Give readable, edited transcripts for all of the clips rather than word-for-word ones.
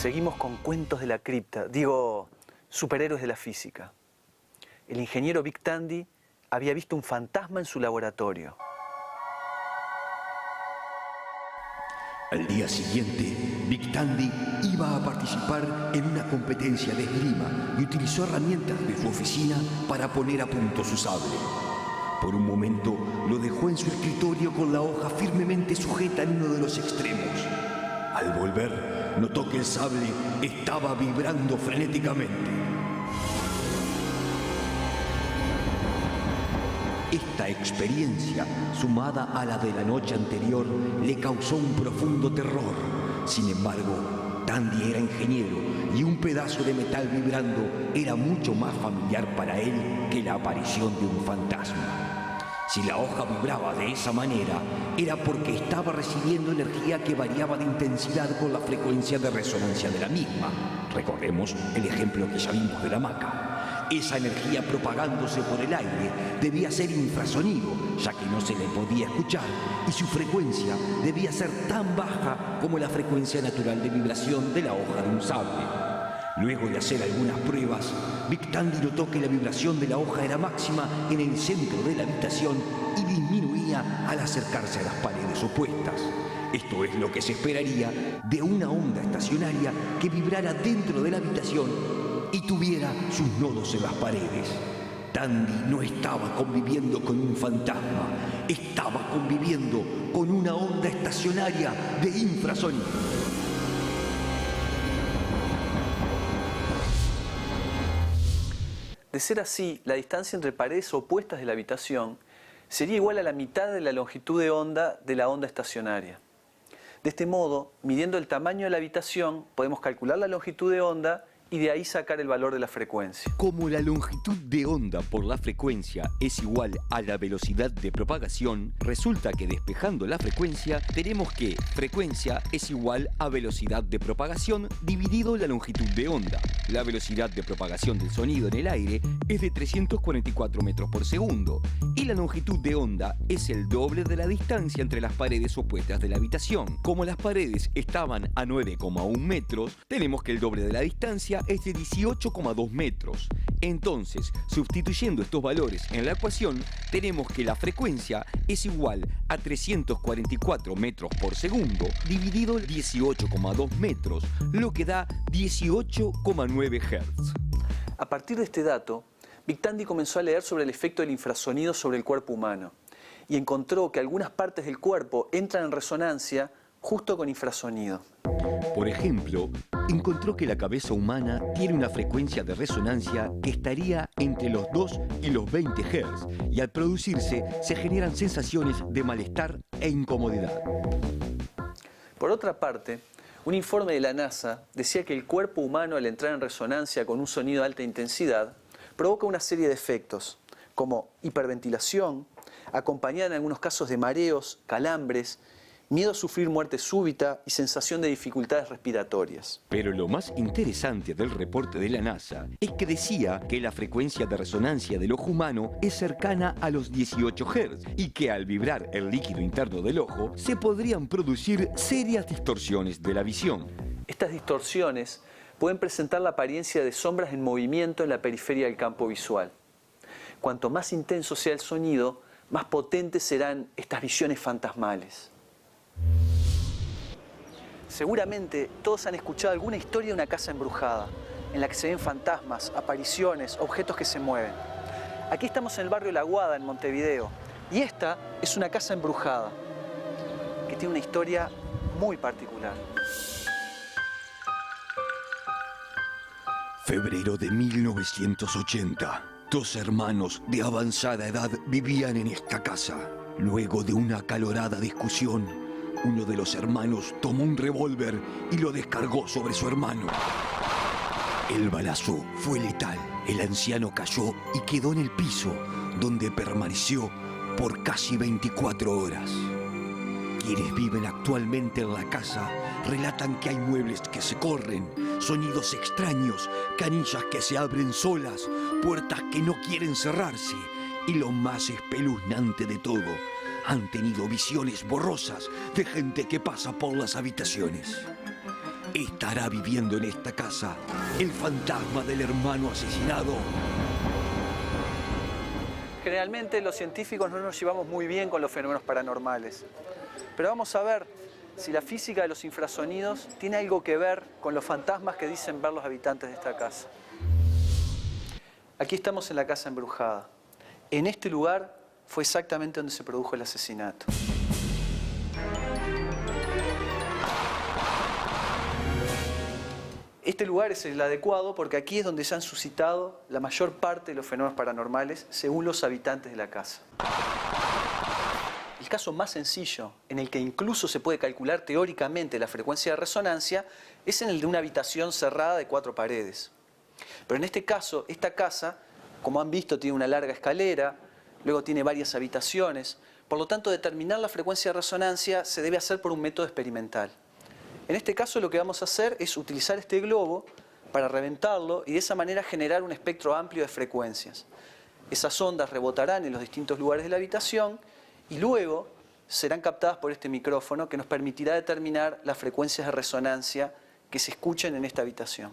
Seguimos con cuentos de la cripta, digo, superhéroes de la física. El ingeniero Vic Tandy había visto un fantasma en su laboratorio. Al día siguiente, Vic Tandy iba a participar en una competencia de esgrima y utilizó herramientas de su oficina para poner a punto su sable. Por un momento lo dejó en su escritorio con la hoja firmemente sujeta en uno de los extremos. Al volver, notó que el sable estaba vibrando frenéticamente. Esta experiencia, sumada a la de la noche anterior, le causó un profundo terror. Sin embargo, Tandy era ingeniero y un pedazo de metal vibrando era mucho más familiar para él que la aparición de un fantasma. Si la hoja vibraba de esa manera, era porque estaba recibiendo energía que variaba de intensidad con la frecuencia de resonancia de la misma. Recordemos el ejemplo que ya vimos de la hamaca. Esa energía propagándose por el aire debía ser infrasonido, ya que no se le podía escuchar, y su frecuencia debía ser tan baja como la frecuencia natural de vibración de la hoja de un sable. Luego de hacer algunas pruebas, Vic Tandy notó que la vibración de la hoja era máxima en el centro de la habitación y disminuía al acercarse a las paredes opuestas. Esto es lo que se esperaría de una onda estacionaria que vibrara dentro de la habitación y tuviera sus nodos en las paredes. Tandy no estaba conviviendo con un fantasma, estaba conviviendo con una onda estacionaria de infrasonido. De ser así, la distancia entre paredes opuestas de la habitación sería igual a la mitad de la longitud de onda de la onda estacionaria. De este modo, midiendo el tamaño de la habitación, podemos calcular la longitud de onda y de ahí sacar el valor de la frecuencia. Como la longitud de onda por la frecuencia es igual a la velocidad de propagación, resulta que despejando la frecuencia tenemos que frecuencia es igual a velocidad de propagación dividido la longitud de onda. La velocidad de propagación del sonido en el aire es de 344 metros por segundo y la longitud de onda es el doble de la distancia entre las paredes opuestas de la habitación. Como las paredes estaban a 9,1 metros, tenemos que el doble de la distancia es de 18,2 metros. Entonces, sustituyendo estos valores en la ecuación, tenemos que la frecuencia es igual a 344 metros por segundo dividido 18,2 metros, lo que da 18,9 Hz. A partir de este dato, Vic Tandy comenzó a leer sobre el efecto del infrasonido sobre el cuerpo humano y encontró que algunas partes del cuerpo entran en resonancia justo con infrasonido. Por ejemplo, encontró que la cabeza humana tiene una frecuencia de resonancia que estaría entre los 2 y los 20 Hz y al producirse se generan sensaciones de malestar e incomodidad. Por otra parte, un informe de la NASA decía que el cuerpo humano al entrar en resonancia con un sonido de alta intensidad provoca una serie de efectos, como hiperventilación, acompañada en algunos casos de mareos, calambres, miedo a sufrir muerte súbita y sensación de dificultades respiratorias. Pero lo más interesante del reporte de la NASA es que decía que la frecuencia de resonancia del ojo humano es cercana a los 18 Hz y que al vibrar el líquido interno del ojo se podrían producir serias distorsiones de la visión. Estas distorsiones pueden presentar la apariencia de sombras en movimiento en la periferia del campo visual. Cuanto más intenso sea el sonido, más potentes serán estas visiones fantasmales. Seguramente todos han escuchado alguna historia de una casa embrujada, en la que se ven fantasmas, apariciones, objetos que se mueven. Aquí estamos en el barrio La Aguada, en Montevideo, y esta es una casa embrujada, que tiene una historia muy particular. Febrero de 1980. Dos hermanos de avanzada edad vivían en esta casa. Luego de una acalorada discusión, uno de los hermanos tomó un revólver y lo descargó sobre su hermano. El balazo fue letal. El anciano cayó y quedó en el piso, donde permaneció por casi 24 horas. Quienes viven actualmente en la casa relatan que hay muebles que se corren, sonidos extraños, canillas que se abren solas, puertas que no quieren cerrarse y lo más espeluznante de todo, han tenido visiones borrosas de gente que pasa por las habitaciones. ¿Estará viviendo en esta casa el fantasma del hermano asesinado? Generalmente los científicos no nos llevamos muy bien con los fenómenos paranormales, pero vamos a ver si la física de los infrasonidos tiene algo que ver con los fantasmas que dicen ver los habitantes de esta casa. Aquí estamos en la casa embrujada. En este lugar fue exactamente donde se produjo el asesinato. Este lugar es el adecuado porque aquí es donde se han suscitado la mayor parte de los fenómenos paranormales según los habitantes de la casa. El caso más sencillo, en el que incluso se puede calcular teóricamente la frecuencia de resonancia, es en el de una habitación cerrada de 4 paredes. Pero en este caso, esta casa, como han visto, tiene una larga escalera, luego tiene varias habitaciones, por lo tanto determinar la frecuencia de resonancia se debe hacer por un método experimental. En este caso lo que vamos a hacer es utilizar este globo para reventarlo y de esa manera generar un espectro amplio de frecuencias. Esas ondas rebotarán en los distintos lugares de la habitación y luego serán captadas por este micrófono que nos permitirá determinar las frecuencias de resonancia que se escuchen en esta habitación.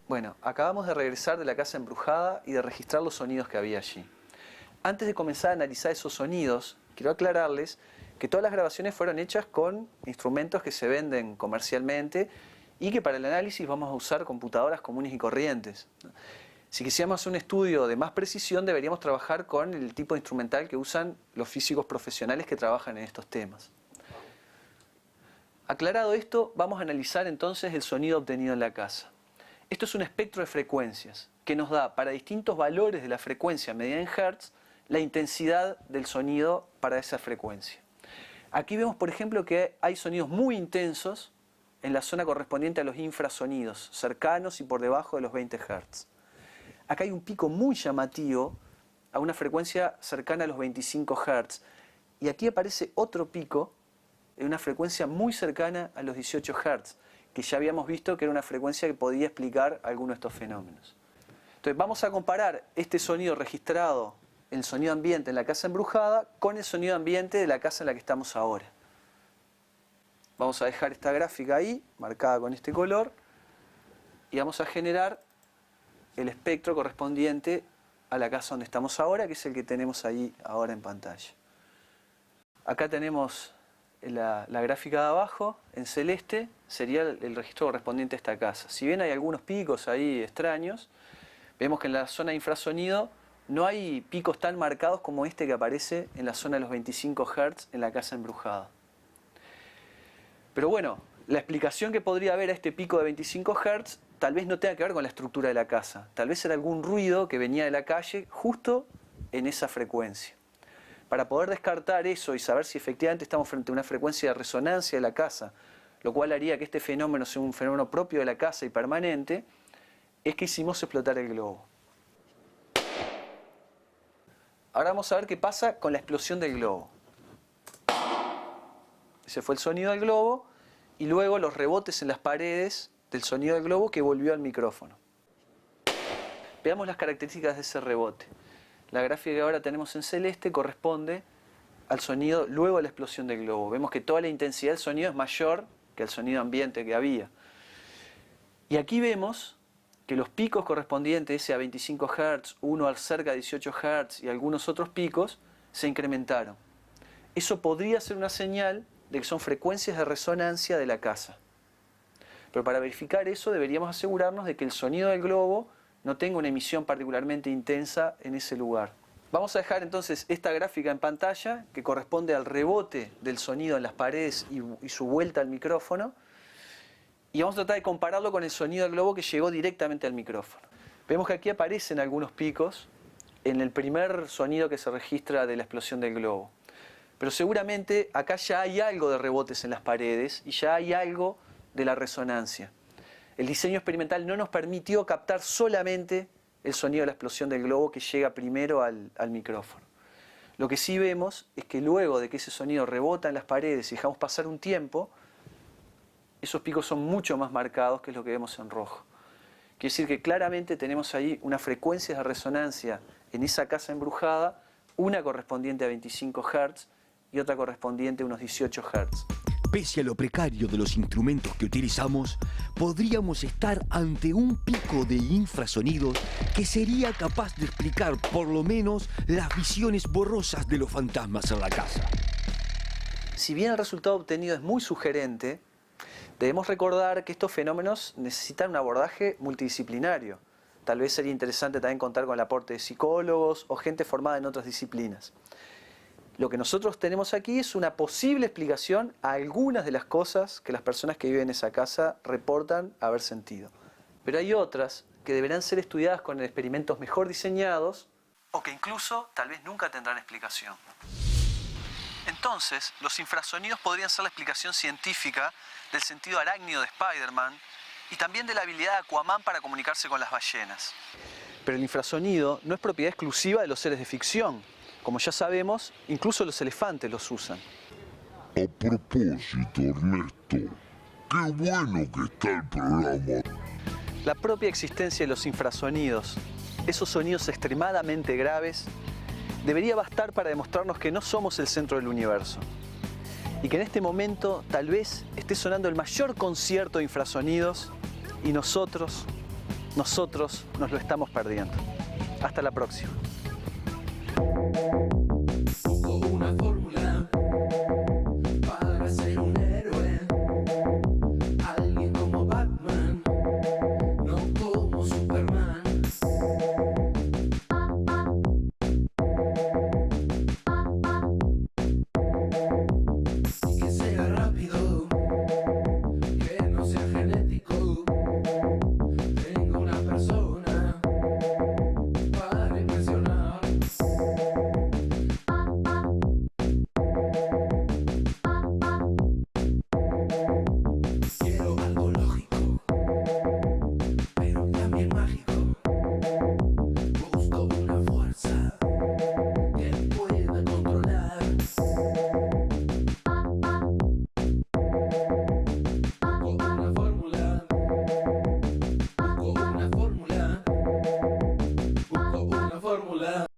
Bueno, acabamos de regresar de la casa embrujada y de registrar los sonidos que había allí. Antes de comenzar a analizar esos sonidos, quiero aclararles que todas las grabaciones fueron hechas con instrumentos que se venden comercialmente y que para el análisis vamos a usar computadoras comunes y corrientes. Si quisiéramos hacer un estudio de más precisión, deberíamos trabajar con el tipo de instrumental que usan los físicos profesionales que trabajan en estos temas. Aclarado esto, vamos a analizar entonces el sonido obtenido en la casa. Esto es un espectro de frecuencias que nos da para distintos valores de la frecuencia medida en Hertz la intensidad del sonido para esa frecuencia. Aquí vemos, por ejemplo, que hay sonidos muy intensos en la zona correspondiente a los infrasonidos, cercanos y por debajo de los 20 Hz. Acá hay un pico muy llamativo a una frecuencia cercana a los 25 Hz. Y aquí aparece otro pico en una frecuencia muy cercana a los 18 Hz, que ya habíamos visto que era una frecuencia que podía explicar algunos de estos fenómenos. Entonces vamos a comparar este sonido registrado, el sonido ambiente en la casa embrujada, con el sonido ambiente de la casa en la que estamos ahora. Vamos a dejar esta gráfica ahí, marcada con este color, y vamos a generar el espectro correspondiente a la casa donde estamos ahora, que es el que tenemos ahí ahora en pantalla. Acá tenemos la gráfica de abajo, en celeste, sería el registro correspondiente a esta casa. Si bien hay algunos picos ahí extraños, vemos que en la zona de infrasonido no hay picos tan marcados como este que aparece en la zona de los 25 Hz en la casa embrujada. Pero bueno, la explicación que podría haber a este pico de 25 Hz tal vez no tenga que ver con la estructura de la casa. Tal vez era algún ruido que venía de la calle justo en esa frecuencia. Para poder descartar eso y saber si efectivamente estamos frente a una frecuencia de resonancia de la casa, lo cual haría que este fenómeno sea un fenómeno propio de la casa y permanente, es que hicimos explotar el globo. Ahora vamos a ver qué pasa con la explosión del globo. Ese fue el sonido del globo y luego los rebotes en las paredes del sonido del globo que volvió al micrófono. Veamos las características de ese rebote. La gráfica que ahora tenemos en celeste corresponde al sonido luego de la explosión del globo. Vemos que toda la intensidad del sonido es mayor que el sonido ambiente que había. Y aquí vemos que los picos correspondientes ese a 25 Hz, uno al cerca de 18 Hz y algunos otros picos se incrementaron. Eso podría ser una señal de que son frecuencias de resonancia de la casa. Pero para verificar eso deberíamos asegurarnos de que el sonido del globo no tenga una emisión particularmente intensa en ese lugar. Vamos a dejar entonces esta gráfica en pantalla que corresponde al rebote del sonido en las paredes y su vuelta al micrófono. Y vamos a tratar de compararlo con el sonido del globo que llegó directamente al micrófono. Vemos que aquí aparecen algunos picos en el primer sonido que se registra de la explosión del globo. Pero seguramente acá ya hay algo de rebotes en las paredes y ya hay algo de la resonancia. El diseño experimental no nos permitió captar solamente el sonido de la explosión del globo que llega primero al micrófono. Lo que sí vemos es que luego de que ese sonido rebota en las paredes y dejamos pasar un tiempo, esos picos son mucho más marcados, que es lo que vemos en rojo. Quiere decir que claramente tenemos ahí unas frecuencias de resonancia en esa casa embrujada, una correspondiente a 25 Hz y otra correspondiente a unos 18 Hz. Pese a lo precario de los instrumentos que utilizamos, podríamos estar ante un pico de infrasonidos que sería capaz de explicar por lo menos las visiones borrosas de los fantasmas en la casa. Si bien el resultado obtenido es muy sugerente, debemos recordar que estos fenómenos necesitan un abordaje multidisciplinario. Tal vez sería interesante también contar con el aporte de psicólogos o gente formada en otras disciplinas. Lo que nosotros tenemos aquí es una posible explicación a algunas de las cosas que las personas que viven en esa casa reportan haber sentido. Pero hay otras que deberán ser estudiadas con experimentos mejor diseñados o que incluso tal vez nunca tendrán explicación. Entonces, los infrasonidos podrían ser la explicación científica del sentido arácnido de Spider-Man y también de la habilidad de Aquaman para comunicarse con las ballenas. Pero el infrasonido no es propiedad exclusiva de los seres de ficción. Como ya sabemos, incluso los elefantes los usan. A propósito, Ernesto, qué bueno que está el programa. La propia existencia de los infrasonidos, esos sonidos extremadamente graves, debería bastar para demostrarnos que no somos el centro del universo. Y que en este momento tal vez esté sonando el mayor concierto de infrasonidos y nosotros nos lo estamos perdiendo. Hasta la próxima.